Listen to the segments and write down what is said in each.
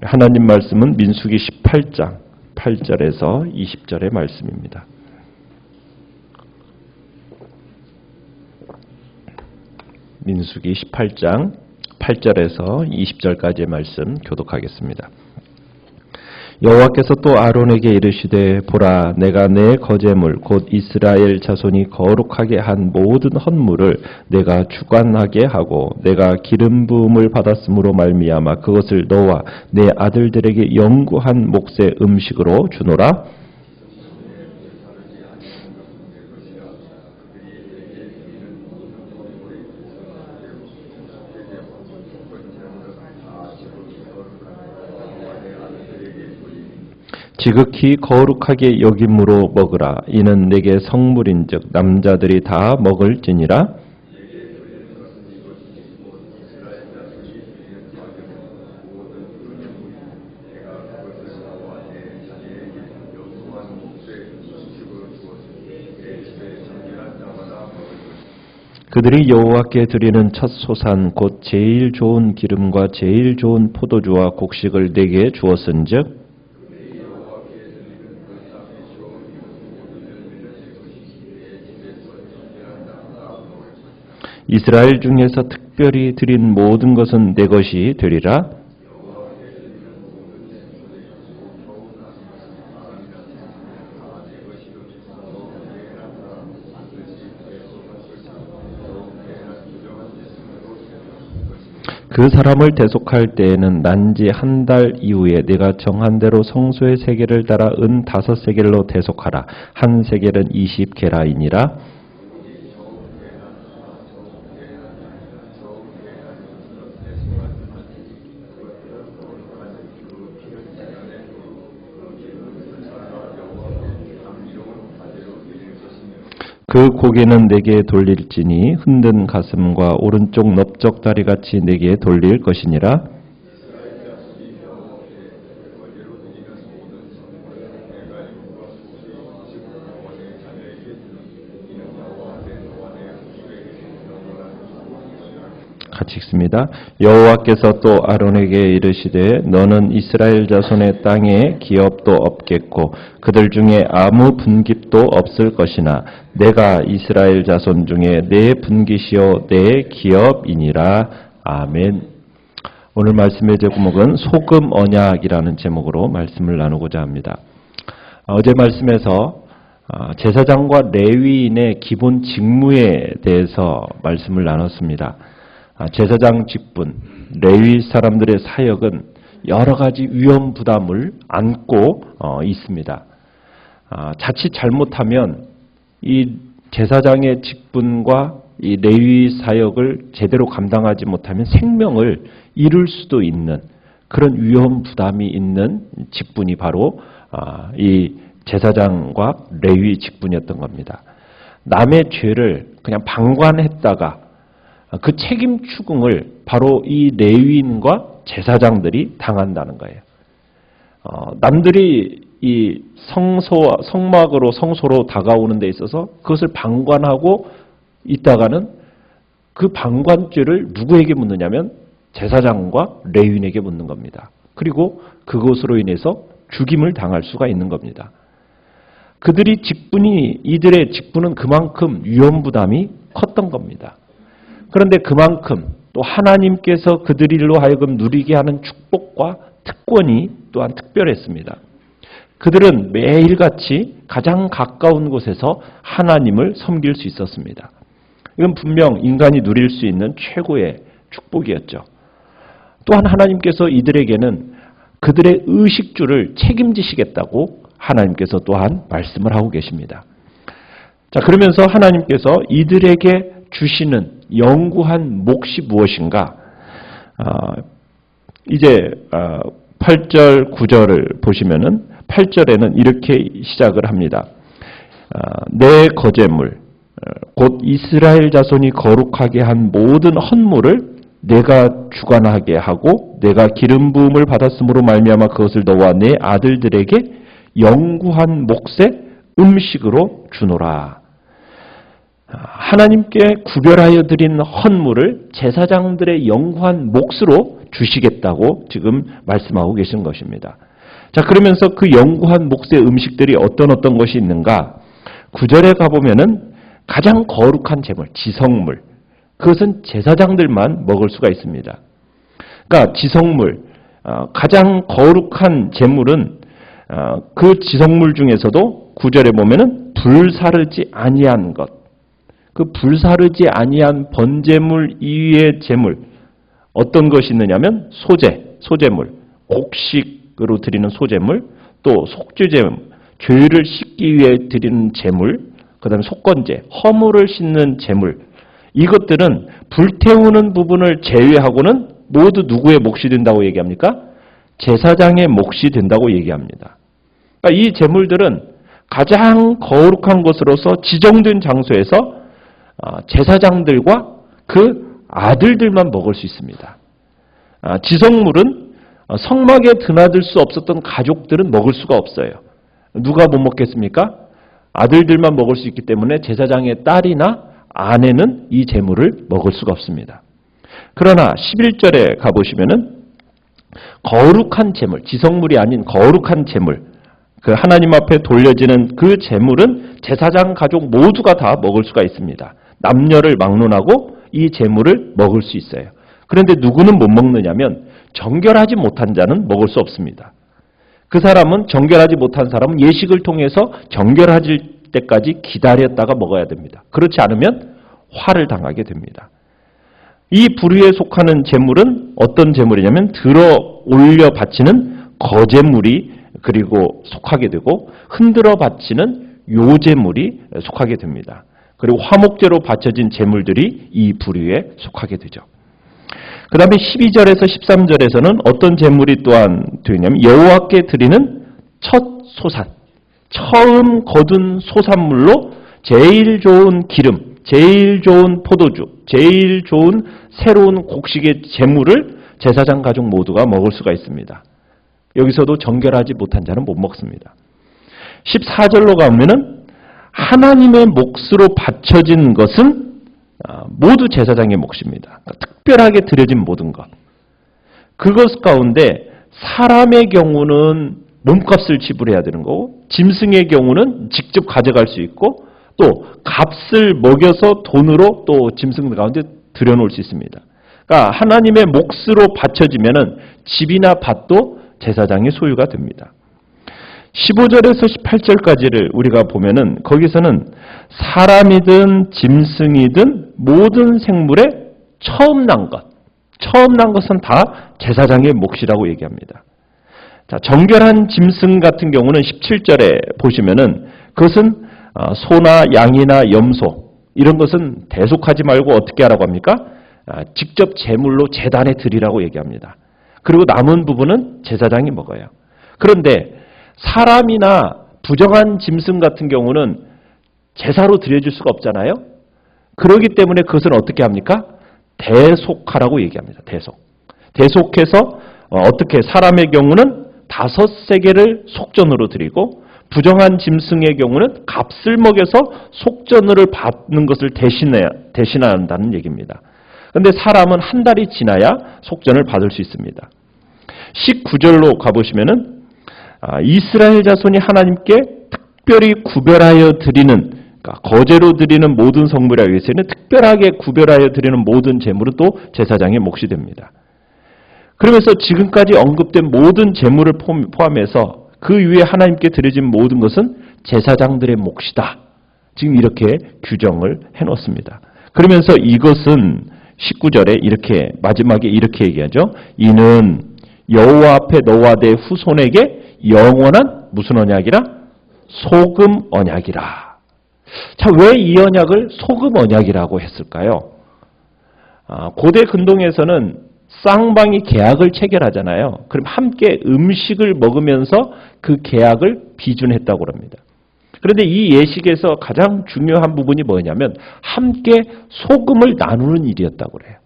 하나님 말씀은 민수기 18장 8절에서 20절의 말씀입니다. 민수기 18장 8절에서 20절까지의 말씀 교독하겠습니다. 여호와께서 또 아론에게 이르시되 보라 내가 내 거제물 곧 이스라엘 자손이 거룩하게 한 모든 헌물을 내가 주관하게 하고 내가 기름 부음을 받았으므로 말미암아 그것을 너와 내 아들들에게 영구한 몫의 음식으로 주노라. 지극히 거룩하게 여김으로 먹으라. 이는 내게 성물인즉 남자들이 다 먹을지니라. 그들이 여호와께 드리는 첫 소산 곧 제일 좋은 기름과 제일 좋은 포도주와 곡식을 내게 주었은즉 이스라엘 중에서 특별히 드린 모든 것은 내 것이 되리라. 그 사람을 대속할 때에는 난지 한 달 이후에 내가 정한 대로 성소의 세겔을 따라 은 5세겔로 대속하라. 한 세겔은 20게라이니라. 그 고개는 내게 돌릴지니 흔든 가슴과 오른쪽 넓적 다리같이 내게 돌릴 것이니라. 같이 읽습니다. 여호와께서 또 아론에게 이르시되 너는 이스라엘 자손의 땅에 기업도 없겠고 그들 중에 아무 분깃도 없을 것이나 내가 이스라엘 자손 중에 내 분깃이요 내 기업이니라. 아멘. 오늘 말씀의 제목은 소금 언약이라는 제목으로 말씀을 나누고자 합니다. 어제 말씀에서 제사장과 레위인의 기본 직무에 대해서 말씀을 나눴습니다. 제사장 직분, 레위 사람들의 사역은 여러 가지 위험 부담을 안고 있습니다. 자칫 잘못하면 이 제사장의 직분과 이 레위 사역을 제대로 감당하지 못하면 생명을 잃을 수도 있는 그런 위험 부담이 있는 직분이 바로 이 제사장과 레위 직분이었던 겁니다. 남의 죄를 그냥 방관했다가 그 책임 추궁을 바로 이 레위인과 제사장들이 당한다는 거예요. 남들이 이 성막으로 성소로 다가오는 데 있어서 그것을 방관하고 있다가는 그 방관죄를 누구에게 묻느냐면 제사장과 레위인에게 묻는 겁니다. 그리고 그것으로 인해서 죽임을 당할 수가 있는 겁니다. 이들의 직분은 그만큼 위험 부담이 컸던 겁니다. 그런데 그만큼 또 하나님께서 그들로 하여금 누리게 하는 축복과 특권이 또한 특별했습니다. 그들은 매일같이 가장 가까운 곳에서 하나님을 섬길 수 있었습니다. 이건 분명 인간이 누릴 수 있는 최고의 축복이었죠. 또한 하나님께서 이들에게는 그들의 의식주를 책임지시겠다고 하나님께서 또한 말씀을 하고 계십니다. 자, 그러면서 하나님께서 이들에게 주시는 영구한 몫이 무엇인가? 이제 8절, 9절을 보시면은 8절에는 이렇게 시작을 합니다. 내 거제물, 곧 이스라엘 자손이 거룩하게 한 모든 헌물을 내가 주관하게 하고 내가 기름 부음을 받았으므로 말미암아 그것을 너와 내 아들들에게 영구한 몫의 음식으로 주노라. 하나님께 구별하여 드린 헌물을 제사장들의 영구한 몫으로 주시겠다고 지금 말씀하고 계신 것입니다. 자, 그러면서 그 영구한 몫의 음식들이 어떤 것이 있는가? 9절에 가보면은 가장 거룩한 제물, 지성물, 그것은 제사장들만 먹을 수가 있습니다. 그러니까 지성물, 가장 거룩한 제물은 그 지성물 중에서도 9절에 보면은 불사르지 아니한 것, 그 불사르지 아니한 번제물 이외의 제물, 어떤 것이 있느냐면 소제물, 곡식으로 드리는 소제물, 또 속죄제물, 죄를 씻기 위해 드리는 제물, 그 다음에 속건제, 허물을 씻는 제물, 이것들은 불태우는 부분을 제외하고는 모두 누구의 몫이 된다고 얘기합니까? 제사장의 몫이 된다고 얘기합니다. 그러니까 이 제물들은 가장 거룩한 것으로서 지정된 장소에서 제사장들과 그 아들들만 먹을 수 있습니다. 지성물은 성막에 드나들 수 없었던 가족들은 먹을 수가 없어요. 누가 못 먹겠습니까? 아들들만 먹을 수 있기 때문에 제사장의 딸이나 아내는 이 제물을 먹을 수가 없습니다. 그러나 11절에 가보시면은 거룩한 제물, 지성물이 아닌 거룩한 제물, 그 하나님 앞에 돌려지는 그 제물은 제사장 가족 모두가 다 먹을 수가 있습니다. 남녀를 막론하고 이 제물을 먹을 수 있어요. 그런데 누구는 못 먹느냐면 정결하지 못한 자는 먹을 수 없습니다. 그 사람은 정결하지 못한 사람은 예식을 통해서 정결해질 때까지 기다렸다가 먹어야 됩니다. 그렇지 않으면 화를 당하게 됩니다. 이 부류에 속하는 제물은 어떤 제물이냐면 들어 올려 바치는 거제물이 그리고 속하게 되고 흔들어 바치는 요제물이 속하게 됩니다. 그리고 화목제로 바쳐진 제물들이 이 부류에 속하게 되죠. 그 다음에 12절에서 13절에서는 어떤 제물이 또한 되냐면 여호와께 드리는 첫 소산, 처음 거둔 소산물로 제일 좋은 기름, 제일 좋은 포도주, 제일 좋은 새로운 곡식의 제물을 제사장 가족 모두가 먹을 수가 있습니다. 여기서도 정결하지 못한 자는 못 먹습니다. 14절로 가면은 하나님의 몫으로 바쳐진 것은 모두 제사장의 몫입니다. 그러니까 특별하게 드려진 모든 것. 그것 가운데 사람의 경우는 몸값을 지불해야 되는 거고 짐승의 경우는 직접 가져갈 수 있고 또 값을 먹여서 돈으로 또 짐승 가운데 들여놓을 수 있습니다. 그러니까 하나님의 몫으로 바쳐지면은 집이나 밭도 제사장의 소유가 됩니다. 15절에서 18절까지를 우리가 보면은 거기서는 사람이든 짐승이든 모든 생물의 처음 난 것은 다 제사장의 몫이라고 얘기합니다. 자, 정결한 짐승 같은 경우는 17절에 보시면은 그것은 소나 양이나 염소 이런 것은 대속하지 말고 어떻게 하라고 합니까? 직접 제물로 제단에 드리라고 얘기합니다. 그리고 남은 부분은 제사장이 먹어요. 그런데 사람이나 부정한 짐승 같은 경우는 제사로 드려줄 수가 없잖아요. 그렇기 때문에 그것은 어떻게 합니까? 대속하라고 얘기합니다. 대속해서 어떻게 사람의 경우는 5세겔을 속전으로 드리고 부정한 짐승의 경우는 값을 먹여서 속전을 받는 것을 대신한다는 얘기입니다. 그런데 사람은 한 달이 지나야 속전을 받을 수 있습니다. 19절로 가보시면은 이스라엘 자손이 하나님께 특별히 구별하여 드리는, 그러니까 거제로 드리는 모든 성물에 의해서는 특별하게 구별하여 드리는 모든 제물은 또 제사장의 몫이 됩니다. 그러면서 지금까지 언급된 모든 제물을 포함해서 그 위에 하나님께 드려진 모든 것은 제사장들의 몫이다. 지금 이렇게 규정을 해놓습니다. 그러면서 이것은 19절에 이렇게 마지막에 이렇게 얘기하죠. 이는 여호와 앞에 너와 내 후손에게 영원한 무슨 언약이라? 소금 언약이라. 자, 왜 이 언약을 소금 언약이라고 했을까요? 고대 근동에서는 쌍방이 계약을 체결하잖아요. 그럼 함께 음식을 먹으면서 그 계약을 비준했다고 합니다. 그런데 이 예식에서 가장 중요한 부분이 뭐냐면 함께 소금을 나누는 일이었다고 그래요.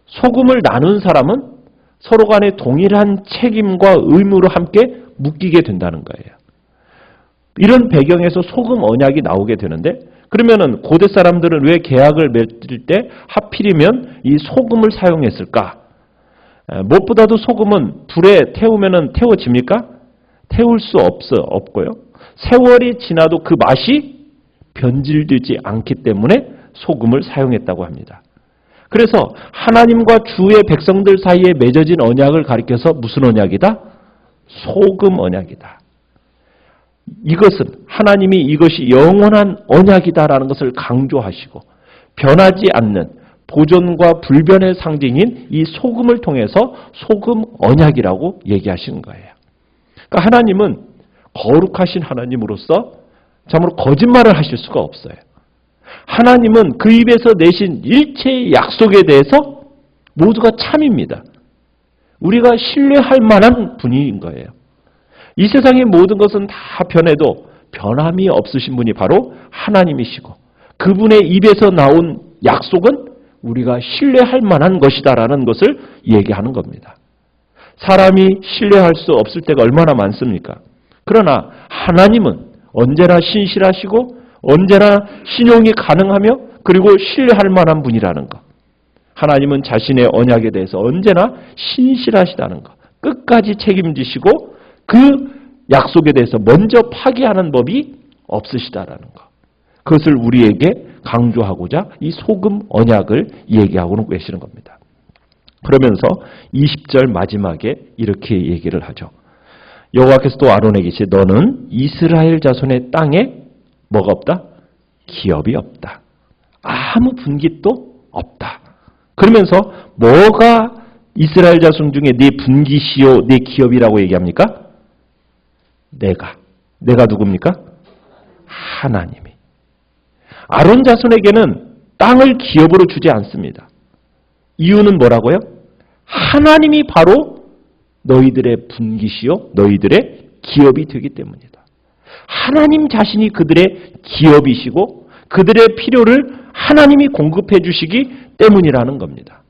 소금을 나눈 사람은 서로 간에 동일한 책임과 의무로 함께 묶이게 된다는 거예요. 이런 배경에서 소금 언약이 나오게 되는데 그러면은 고대 사람들은 왜 계약을 맺을 때 하필이면 이 소금을 사용했을까? 무엇보다도 소금은 불에 태우면은 태워집니까? 태울 수 없고요. 세월이 지나도 그 맛이 변질되지 않기 때문에 소금을 사용했다고 합니다. 그래서 하나님과 주의 백성들 사이에 맺어진 언약을 가리켜서 무슨 언약이다? 소금 언약이다. 이것은 하나님이 이것이 영원한 언약이다라는 것을 강조하시고 변하지 않는 보존과 불변의 상징인 이 소금을 통해서 소금 언약이라고 얘기하시는 거예요. 그러니까 하나님은 거룩하신 하나님으로서 참으로 거짓말을 하실 수가 없어요. 하나님은 그 입에서 내신 일체의 약속에 대해서 모두가 참입니다. 우리가 신뢰할 만한 분인 거예요. 이 세상의 모든 것은 다 변해도 변함이 없으신 분이 바로 하나님이시고 그분의 입에서 나온 약속은 우리가 신뢰할 만한 것이다라는 것을 얘기하는 겁니다. 사람이 신뢰할 수 없을 때가 얼마나 많습니까? 그러나 하나님은 언제나 신실하시고 언제나 신용이 가능하며 그리고 신뢰할 만한 분이라는 것. 하나님은 자신의 언약에 대해서 언제나 신실하시다는 것. 끝까지 책임지시고 그 약속에 대해서 먼저 파기하는 법이 없으시다라는 것. 그것을 우리에게 강조하고자 이 소금 언약을 얘기하고 계시는 겁니다. 그러면서 20절 마지막에 이렇게 얘기를 하죠. 여호와께서 또 아론에게 이르시되 너는 이스라엘 자손의 땅에 뭐가 없다? 기업이 없다. 아무 분깃도 없다. 그러면서 뭐가 이스라엘 자손 중에 네 분깃이요 네 기업이라고 얘기합니까? 내가 누굽니까? 하나님이. 아론 자손에게는 땅을 기업으로 주지 않습니다. 이유는 뭐라고요? 하나님이 바로 너희들의 분깃이요 너희들의 기업이 되기 때문이다. 하나님 자신이 그들의 기업이시고 그들의 필요를 하나님이 공급해 주시기 때문이라는 겁니다.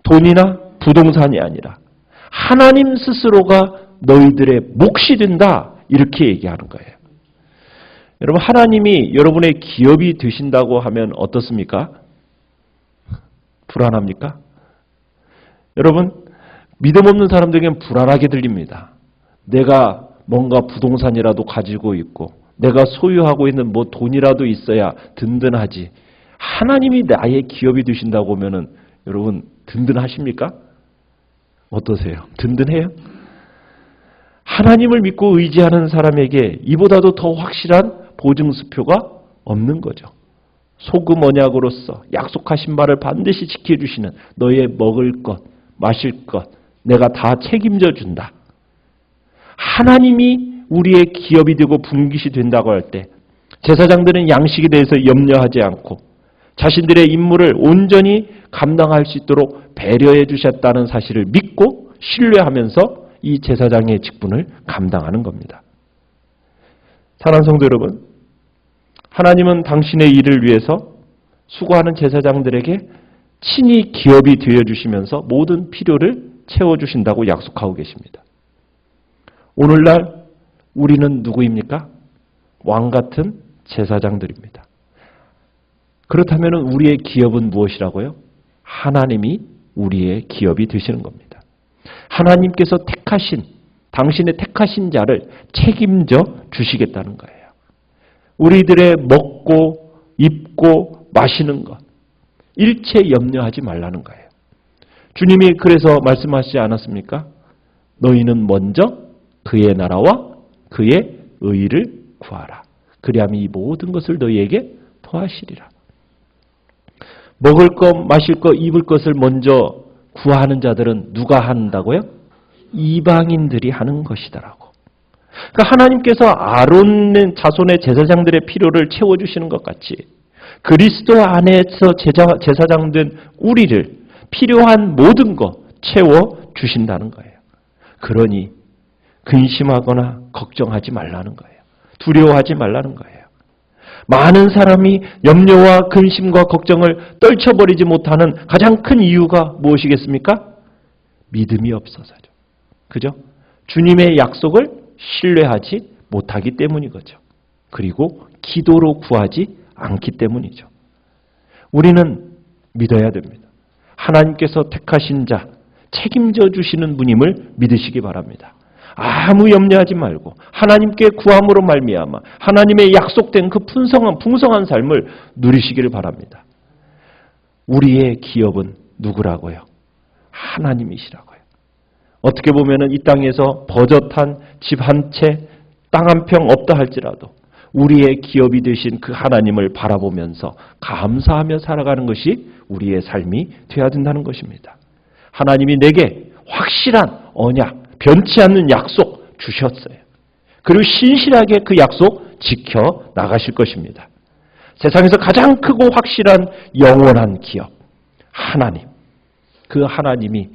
돈이나 부동산이 아니라 하나님 스스로가 너희들의 몫이 된다 이렇게 얘기하는 거예요. 여러분 하나님이 여러분의 기업이 되신다고 하면 어떻습니까? 불안합니까? 여러분 믿음 없는 사람들에게는 불안하게 들립니다. 내가 뭔가 부동산이라도 가지고 있고 내가 소유하고 있는 뭐 돈이라도 있어야 든든하지. 하나님이 나의 기업이 되신다고 하면은 여러분 든든하십니까? 어떠세요? 든든해요? 하나님을 믿고 의지하는 사람에게 이보다도 더 확실한 보증수표가 없는 거죠. 소금 언약으로서 약속하신 바를 반드시 지켜주시는 너의 먹을 것, 마실 것 내가 다 책임져 준다. 하나님이 우리의 기업이 되고 분깃이 된다고 할 때 제사장들은 양식에 대해서 염려하지 않고 자신들의 임무를 온전히 감당할 수 있도록 배려해 주셨다는 사실을 믿고 신뢰하면서 이 제사장의 직분을 감당하는 겁니다. 사랑하는 성도 여러분, 하나님은 당신의 일을 위해서 수고하는 제사장들에게 친히 기업이 되어주시면서 모든 필요를 채워주신다고 약속하고 계십니다. 오늘날 우리는 누구입니까? 왕같은 제사장들입니다. 그렇다면 우리의 기업은 무엇이라고요? 하나님이 우리의 기업이 되시는 겁니다. 하나님께서 택하신, 당신의 택하신 자를 책임져 주시겠다는 거예요. 우리들의 먹고 입고 마시는 것, 일체 염려하지 말라는 거예요. 주님이 그래서 말씀하시지 않았습니까? 너희는 먼저 그의 나라와 그의 의를 구하라. 그리하면 이 모든 것을 너희에게 더하시리라. 먹을 것, 마실 것, 입을 것을 먼저 구하는 자들은 누가 한다고요? 이방인들이 하는 것이더라고. 그러니까 하나님께서 아론의 자손의 제사장들의 필요를 채워주시는 것 같이 그리스도 안에서 제사장된 우리를 필요한 모든 것 채워주신다는 거예요. 그러니 근심하거나 걱정하지 말라는 거예요. 두려워하지 말라는 거예요. 많은 사람이 염려와 근심과 걱정을 떨쳐버리지 못하는 가장 큰 이유가 무엇이겠습니까? 믿음이 없어서죠. 그죠? 주님의 약속을 신뢰하지 못하기 때문이거죠. 그리고 기도로 구하지 않기 때문이죠. 우리는 믿어야 됩니다. 하나님께서 택하신 자, 책임져 주시는 분임을 믿으시기 바랍니다. 아무 염려하지 말고 하나님께 구함으로 말미암아 하나님의 약속된 그 풍성한 삶을 누리시기를 바랍니다. 우리의 기업은 누구라고요? 하나님이시라고요. 어떻게 보면은 이 땅에서 버젓한 집 한 채, 땅 한 평 없다 할지라도 우리의 기업이 되신 그 하나님을 바라보면서 감사하며 살아가는 것이 우리의 삶이 되어야 된다는 것입니다. 하나님이 내게 확실한 언약, 변치 않는 약속 주셨어요. 그리고 신실하게 그 약속 지켜 나가실 것입니다. 세상에서 가장 크고 확실한 영원한 기업, 하나님. 그 하나님이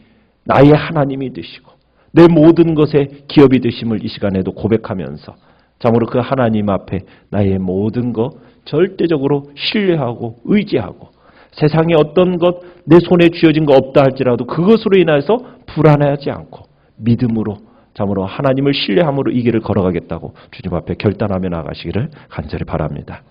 나의 하나님이 되시고 내 모든 것의 기업이 되심을 이 시간에도 고백하면서 참으로 그 하나님 앞에 나의 모든 것 절대적으로 신뢰하고 의지하고 세상에 어떤 것 내 손에 쥐어진 거 없다 할지라도 그것으로 인해서 불안해하지 않고 믿음으로 참으로 하나님을 신뢰함으로 이 길을 걸어가겠다고 주님 앞에 결단하며 나가시기를 간절히 바랍니다.